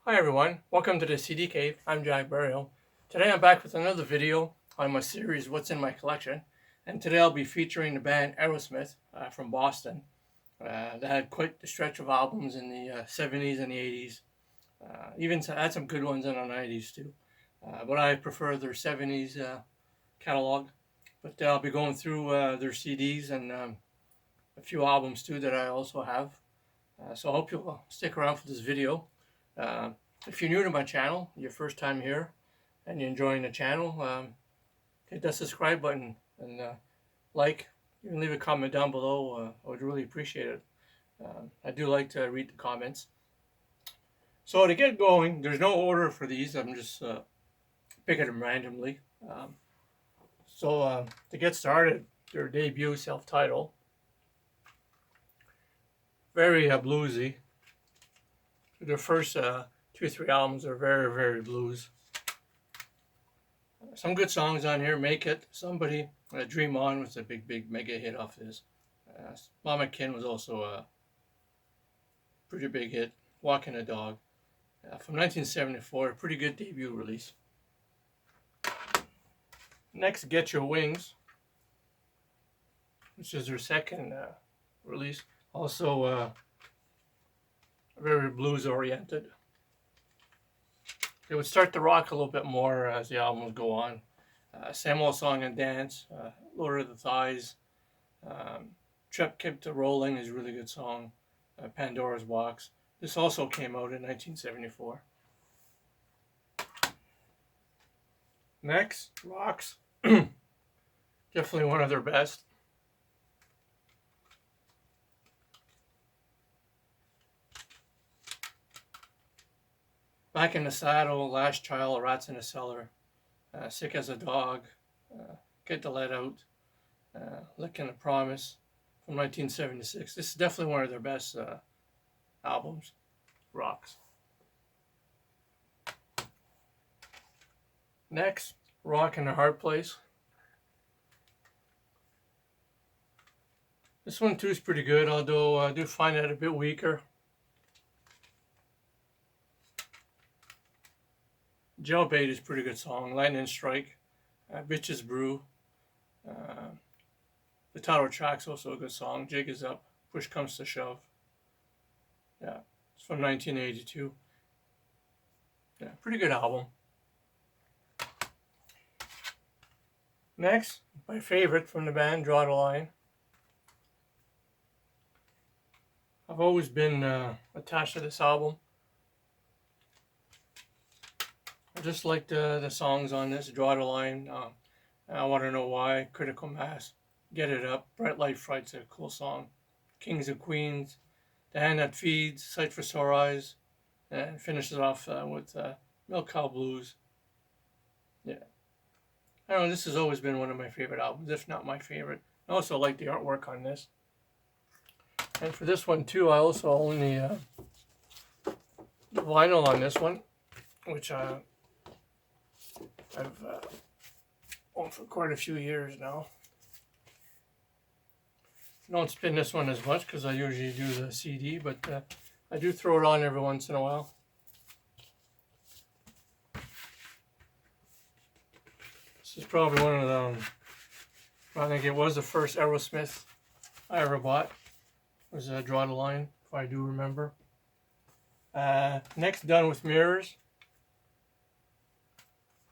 Hi everyone, welcome to the CD Cave. I'm Jack Burial. Today I'm back with another video on my series What's in My Collection, and today I'll be featuring the band Aerosmith from Boston. They had quite the stretch of albums in the 70s and the 80s. Even had some good ones in the 90s too. But I prefer their 70s catalog. But I'll be going through their CDs and a few albums too that I also have. So I hope you'll stick around for this video. Uh, if you're new to my channel, your first time here, and you're enjoying the channel, hit that subscribe button and like. You can leave a comment down below. I would really appreciate it. I do like to read the comments. So to get going, there's no order for these. I'm just picking them randomly. To get started, their debut self-titled, very bluesy. Their first 2 or 3 albums are very blues. Some good songs on here. Make It, Somebody, Dream On was a big mega hit off this. Mama Kin was also a pretty big hit. Walking a Dog from 1974, a pretty good debut release. Next, Get Your Wings, which is their second release. Also very blues oriented. It would start to rock a little bit more as the album would go on. Same Old Song and Dance, Lower the Thighs, Trip Kept a Rolling is a really good song. Pandora's Box. This also came out in 1974. Next, Rocks. Definitely one of their best. Back in the Saddle, Last Child, Rats in the Cellar, Sick as a Dog, Get the Let Out, Licking a Promise from 1976. This is definitely one of their best albums. Rocks. Next, Rock in a Hard Place. This one too is pretty good, although I do find it a bit weaker. Jailbait is a pretty good song. Lightning Strike, Bitches Brew. The title track's also a good song. Jig is Up, Push Comes to Shove. Yeah, it's from 1982. Yeah, pretty good album. Next, my favorite from the band, Draw the Line. I've always been attached to this album. I just like the songs on this. Draw the Line, I Want to Know Why, Critical Mass, Get It Up, Bright Light Fright's a cool song. Kings and Queens, The Hand That Feeds, Sight for Sore Eyes, and finishes off with Milk Cow Blues. Yeah. I don't know, this has always been one of my favorite albums, if not my favorite. I also like the artwork on this. And for this one too, I also own the vinyl on this one, which I've owned for quite a few years now. I don't spin this one as much because I usually do the CD, but I do throw it on every once in a while. This is probably one of them. I think it was the first Aerosmith I ever bought. It was Draw the Line, if I do remember. Next, Done with Mirrors.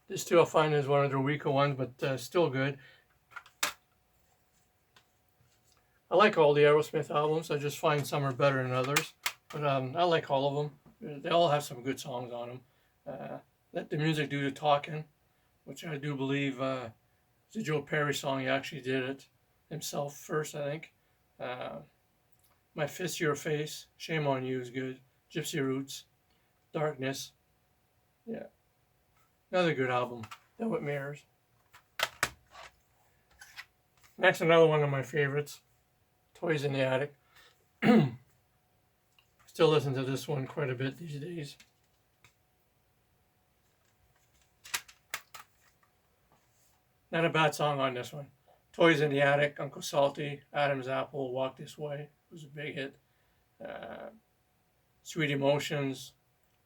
This too I find is one of their weaker ones, but still good. I like all the Aerosmith albums. I just find some are better than others. But I like all of them. They all have some good songs on them. Let the Music Do the Talking, which I do believe is a Joe Perry song. He actually did it himself first, I think. My Fist Your Face, Shame on You is good. Gypsy Roots, Darkness. Yeah. Another good album. Done with Mirrors. Next, another one of my favorites. Toys in the Attic. Still listen to this one quite a bit these days. Not a bad song on this one. Toys in the Attic, Uncle Salty, Adam's Apple, Walk This Way was a big hit. Sweet Emotions,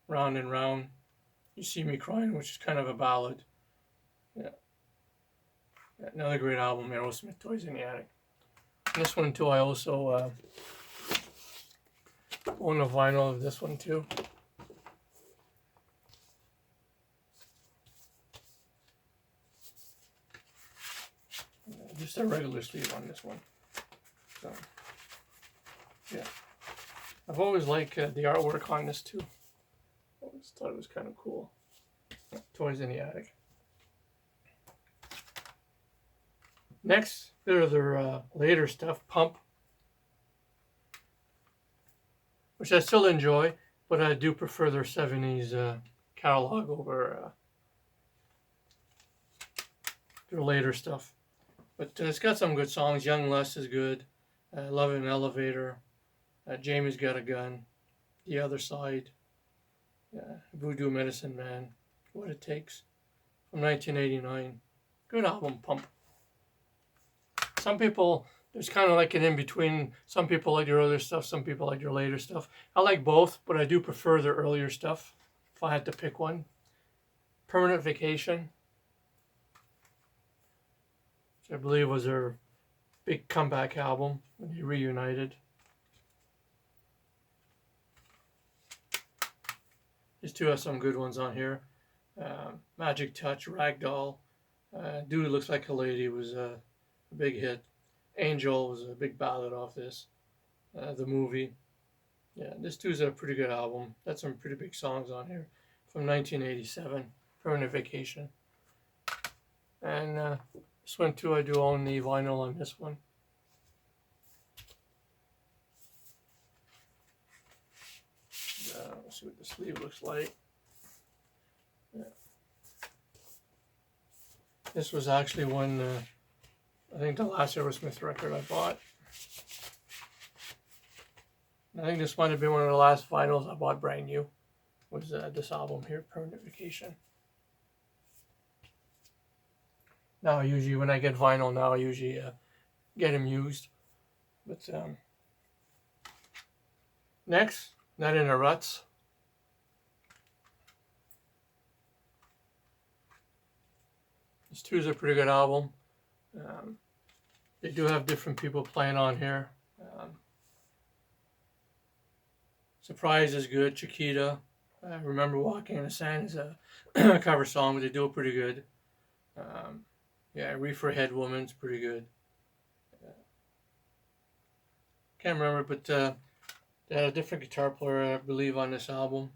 Round and Round, You See Me Crying, which is kind of a ballad. Yeah, another great album, Aerosmith, Toys in the Attic. And this one too, I also own a vinyl of this one too. Just a regular sleeve on this one. So, yeah. I've always liked the artwork on this too. I always thought it was kind of cool. Toys in the Attic. Next, they're their later stuff, Pump, which I still enjoy, but I do prefer their 70s catalog over their later stuff. But it's got some good songs. Young Les is good. Love in an Elevator. Jamie's Got a Gun. The Other Side. Voodoo Medicine Man. What It Takes. From 1989. Good album, Pump. Some people, there's kind of like an in-between. Some people like their earlier stuff. Some people like their later stuff. I like both, but I do prefer their earlier stuff, if I had to pick one. Permanent Vacation, which I believe was their big comeback album when they reunited. These two have some good ones on here. Magic Touch, Ragdoll, Dude Looks Like a Lady was a big hit. Angel was a big ballad off this. The Movie. Yeah, this too is a pretty good album. That's some pretty big songs on here. From 1987, Permanent Vacation. And this one too, I do own the vinyl on this one. Let's see what the sleeve looks like. Yeah. This was actually one, I think the last Aerosmith record I bought. I think this might have been one of the last vinyls I bought brand new. Was this album here, Permanent Vacation. Now, usually when I get vinyl now, I usually get them used. But next, Not in a Ruts. This too is a pretty good album. They do have different people playing on here. Surprise is good. Chiquita. I Remember Walking in the Sand is a cover song, but they do it pretty good. Yeah, Reefer Head Woman's pretty good. Can't remember, but they had a different guitar player, I believe, on this album.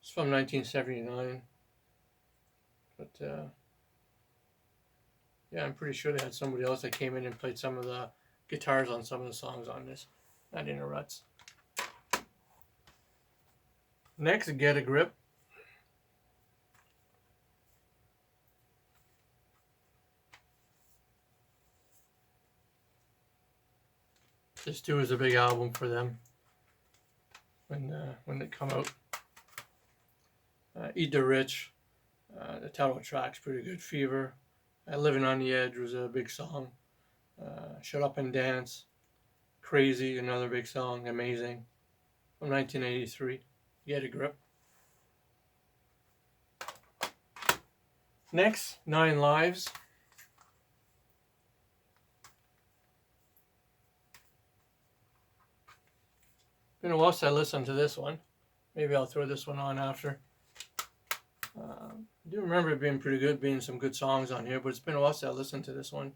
It's from 1979. But yeah, I'm pretty sure they had somebody else that came in and played some of the guitars on some of the songs on this. Not in a Ruts. Next, Get a Grip. This too is a big album for them when it come out. Eat the Rich, the title track's pretty good. Fever, Living on the Edge was a big song. Shut Up and Dance, Crazy, another big song. Amazing, from 1983. Get a Grip. Next, 9 Lives. Been a while since I listened to this one. Maybe I'll throw this one on after. I do remember it being pretty good, being some good songs on here, but it's been a while since I listened to this one.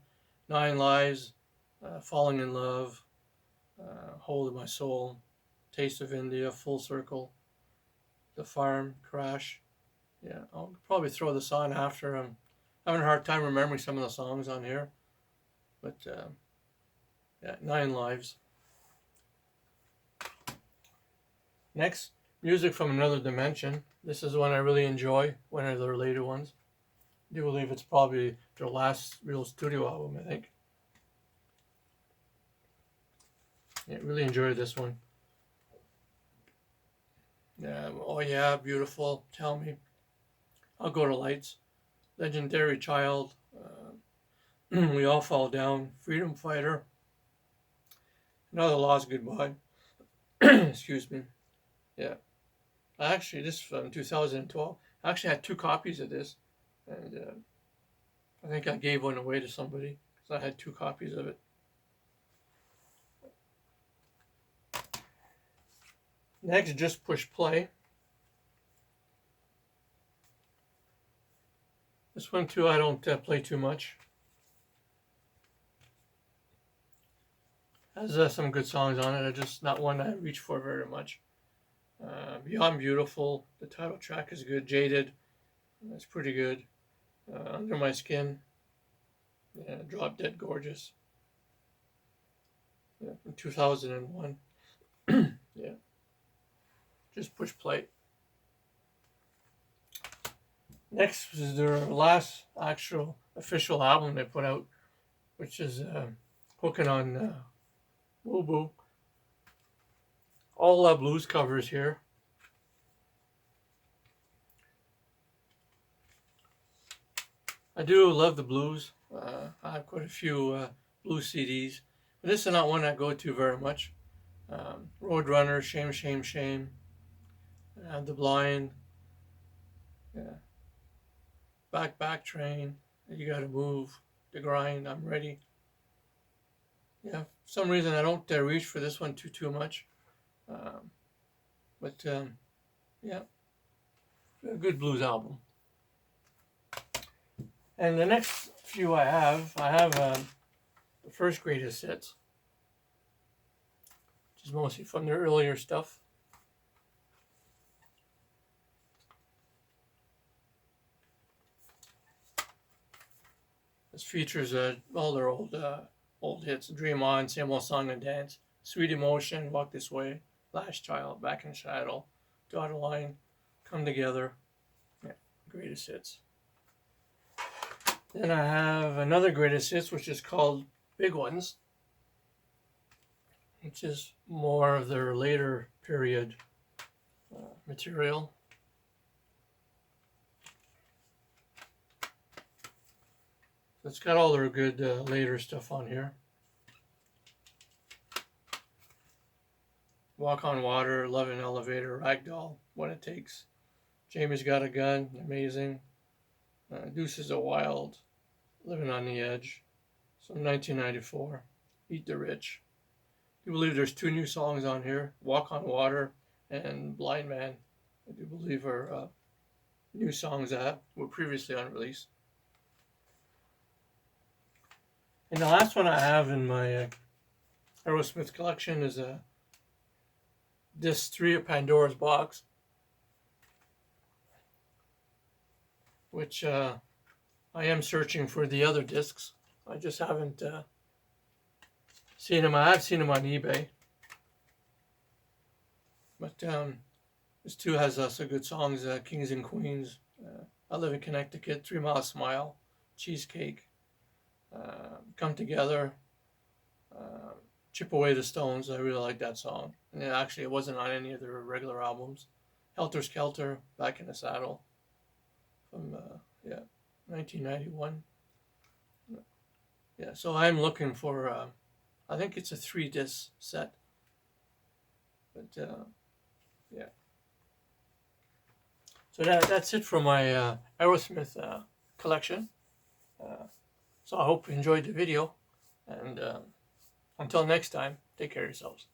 9 Lives, Falling in Love, Hold of My Soul, Taste of India, Full Circle, The Farm, Crash. Yeah, I'll probably throw this on after. I'm having a hard time remembering some of the songs on here. But, yeah, 9 Lives. Next, Music from Another Dimension. This is one I really enjoy, one of their later ones. I do believe it's probably their last real studio album, I think. Yeah, really enjoyed this one. Yeah, Oh Yeah, Beautiful, Tell Me, I'll Go to Lights, Legendary Child, We All Fall Down, Freedom Fighter, Another Lost Goodbye. Excuse me. Yeah. Actually, this is from 2012. I actually had 2 copies of this, and I think I gave one away to somebody because I had 2 copies of it. Next, just push play. This one too, I don't play too much. Has some good songs on it. Just not one I reach for very much. Beyond Beautiful, the title track is good. Jaded, that's pretty good. Under My Skin, yeah, Drop Dead Gorgeous, yeah, from 2001. Yeah, just push play. Next is their last actual official album they put out, which is Hooking on Woo Boo. All blues covers here. I do love the blues. I have quite a few blues CDs, but this is not one I go to very much. Roadrunner, Shame, Shame, Shame, The Blind, yeah, Back Train, You Gotta Move, The Grind, I'm Ready. Yeah, for some reason I don't reach for this one too much, but yeah, a good blues album. And the next few I have the first greatest hits, which is mostly from their earlier stuff. This features all their old hits: Dream On, Same Old Song and Dance, Sweet Emotion, Walk This Way, Last Child, Back in Shadow, Dotted Line, Come Together. Yeah, greatest hits. Then I have another greatest hits, which is called Big Ones, which is more of their later period material. It's got all their good later stuff on here. Walk on Water, Love in Elevator, Ragdoll, What It Takes, Jamie's Got a Gun, Amazing, Deuces of Wild, Living on the Edge, from 1994, Eat the Rich. I do believe there's 2 new songs on here, Walk on Water and Blind Man. I do believe are new songs that were previously unreleased. And the last one I have in my Aerosmith collection is Disc 3 of Pandora's Box, which I am searching for the other discs. I just haven't seen them. I have seen them on eBay, but this too has some good songs: Kings and Queens, I Live in Connecticut, 3 Mile Smile, Cheesecake, Come Together, Chip Away the Stones. I really like that song, and it wasn't on any of their regular albums. Helter Skelter, Back in the Saddle, from 1991. Yeah, so I'm looking for I think it's a 3-disc set, but yeah. So that's it for my Aerosmith collection. So I hope you enjoyed the video, and until next time, take care of yourselves.